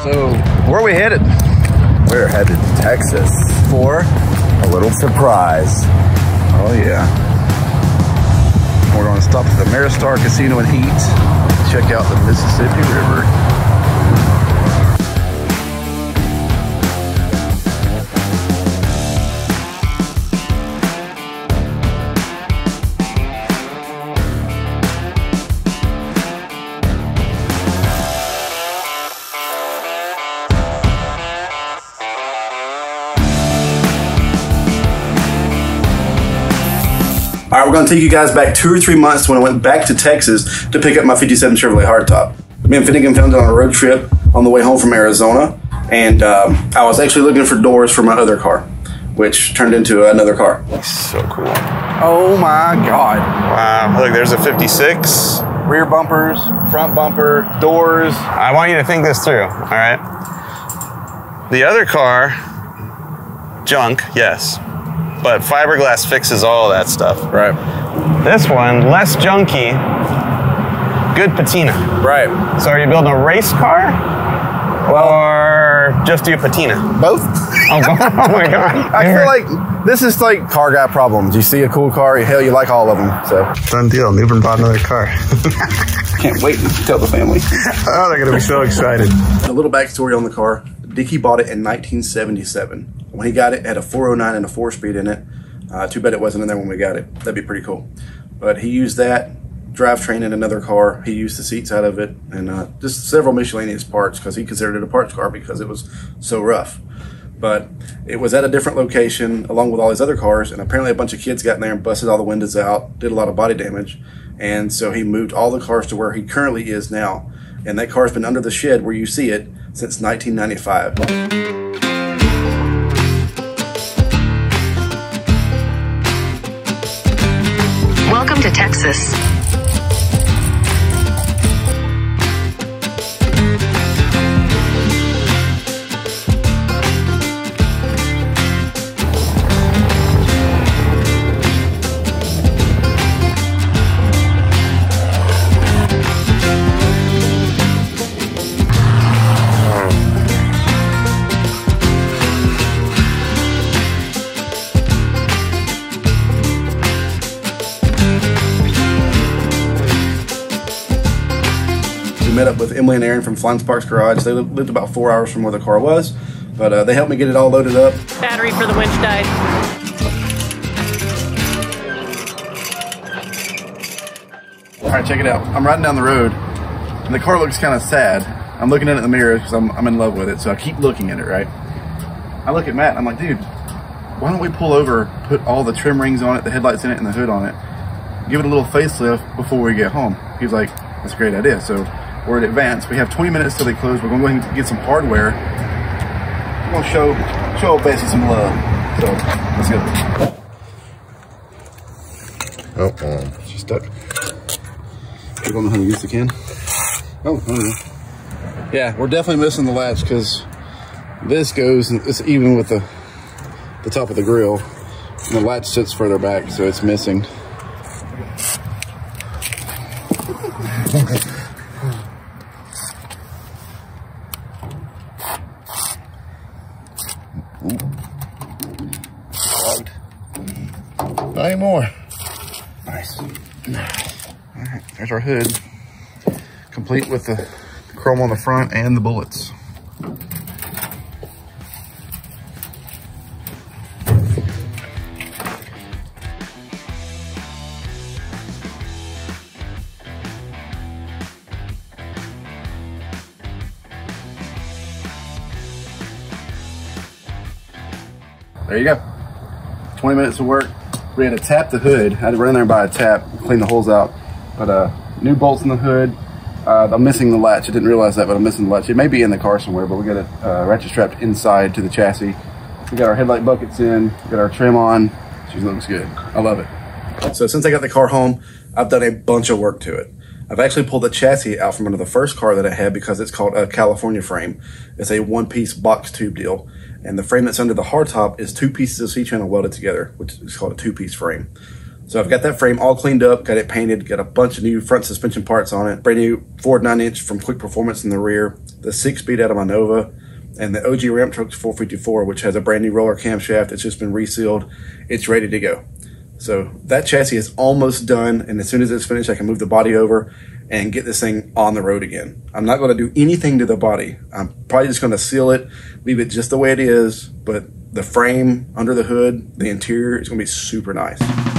So, where are we headed? We're headed to Texas for a little surprise. Oh yeah. We're going to stop at the Maristar Casino and Heat. Check out the Mississippi River. All right, we're going to take you guys back 2 or 3 months when I went back to Texas to pick up my 57 Chevrolet hardtop. Me and Finnegan found it on a road trip on the way home from Arizona, and I was actually looking for doors for my other car, which turned into another car. So cool. Oh my God. Wow, look, there's a 56. Rear bumpers, front bumper, doors. I want you to think this through, all right? The other car, junk, yes. But fiberglass fixes all of that stuff. Right. This one, less junky, good patina. Right. So are you building a race car? Or just do patina? Both. Oh my God. I feel like this is like car guy problems. You see a cool car, hell, you like all of them. So Done deal. Newbern bought another car. Can't wait to tell the family. Oh, they're going to be so excited. A little backstory on the car. Dickie bought it in 1977. When he got it, it had a 409 and a 4-speed in it. Too bad it wasn't in there when we got it. That'd be pretty cool. But he used that drivetrain in another car. He used the seats out of it and just several miscellaneous parts because he considered it a parts car because it was so rough. But it was at a different location along with all his other cars, and apparently a bunch of kids got in there and busted all the windows out, did a lot of body damage. And so he moved all the cars to where he currently is now. And that car's been under the shed where you see it since 1995. Welcome to Texas. We met up with Emily and Aaron from Flying Sparks Garage. They lived about 4 hours from where the car was, but they helped me get it all loaded up. Battery for the winch died. All right, check it out. I'm riding down the road, and the car looks kind of sad. I'm looking at it in the mirror because I'm in love with it, so I keep looking at it, right? I look at Matt, and I'm like, dude, why don't we pull over, put all the trim rings on it, the headlights in it, and the hood on it, give it a little facelift before we get home. He's like, that's a great idea. So we're at Advance. We have 20 minutes till they close. We're going to go ahead and get some hardware. We're going to show Bessie some love. So let's go. She's stuck. We're going to use the can. Oh, yeah, we're definitely missing the latch because this goes, it's even with the top of the grill. And the latch sits further back, so it's missing. not anymore. Nice. All right, there's our hood, complete with the chrome on the front and the bullets. There you go. 20 minutes of work. We had to tap the hood. I had to run in there and buy a tap, clean the holes out. But new bolts in the hood. I'm missing the latch. I didn't realize that, but I'm missing the latch. It may be in the car somewhere, but we got it ratchet strapped inside to the chassis. We got our headlight buckets in. We got our trim on. She looks good. I love it. So since I got the car home, I've done a bunch of work to it. I've actually pulled the chassis out from under the first car that I had because it's called a California frame. It's a one-piece box tube deal. And the frame that's under the hardtop is 2 pieces of C-channel welded together, which is called a 2-piece frame. So I've got that frame all cleaned up, got it painted, got a bunch of new front suspension parts on it, brand new Ford 9-inch from Quick Performance in the rear, the 6-speed out of my Nova, and the OG Ramp Trucks 454, which has a brand new roller camshaft. It's just been resealed. It's ready to go. So that chassis is almost done, and as soon as it's finished, I can move the body over and get this thing on the road again. I'm not going to do anything to the body. I'm probably just going to seal it, leave it just the way it is, but the frame, under the hood, the interior is going to be super nice.